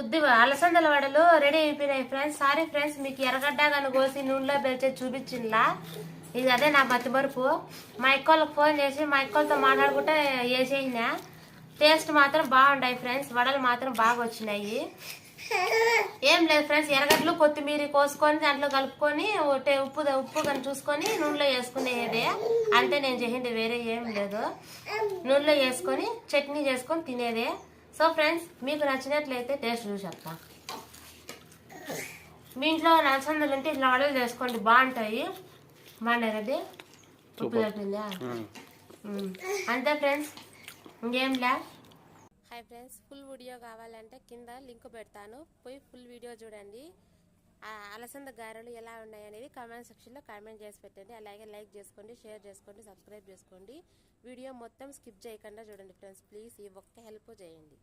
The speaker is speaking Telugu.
ఉద్ది అలసందల వడలు రెడీ అయిపోయినాయి ఫ్రెండ్స్. సారీ ఫ్రెండ్స్, మీకు ఎర్రగడ్డ కానీ కోసి నూనెలో పెంచేది చూపించిందా. ఇది అదే నా మతి మరుపు. మా అక్కలకు ఫోన్ చేసి మా అక్కలతో మాట్లాడుకుంటే వేసేసిన. టేస్ట్ మాత్రం బాగుంటాయి ఫ్రెండ్స్. వడలు మాత్రం బాగా వచ్చినాయి. ఏం లేదు ఫ్రెండ్స్, ఎర్రగడ్డలు కొత్తిమీర కోసుకొని దాంట్లో కలుపుకొని ఉప్పు కానీ చూసుకొని నూనెలో వేసుకునేదే అంతే. నేను చేసింది వేరే ఏం లేదు. నూనెలో వేసుకొని చట్నీ చేసుకొని తినేదే. సో ఫ్రెండ్స్, మీకు నచ్చినట్లయితే టేస్ట్ చూసి చెప్తా. మీ ఇంట్లో అలసందలు ఉంటే ఇట్లా వడలు చేసుకోండి, బాగుంటాయి. బాగుంటాయి. ఉప్పు తగ్గిందా? అంతే ఫ్రెండ్స్, ఇంకేం లే. హాయ్ ఫ్రెండ్స్, ఫుల్ వీడియో కావాలంటే కింద లింక్ పెడతాను, పోయి ఫుల్ వీడియో చూడండి. అలసంద గారెలు ఎలా ఉన్నాయి అనేది కామెంట్ సెక్షన్లో కామెంట్ చేసి పెట్టండి. అలాగే లైక్ చేసుకోండి, షేర్ చేసుకోండి, సబ్స్క్రైబ్ చేసుకోండి. వీడియో మొత్తం స్కిప్ చేయకుండా చూడండి ఫ్రెండ్స్. ప్లీజ్ ఈ ఒక్క హెల్ప్ చేయండి.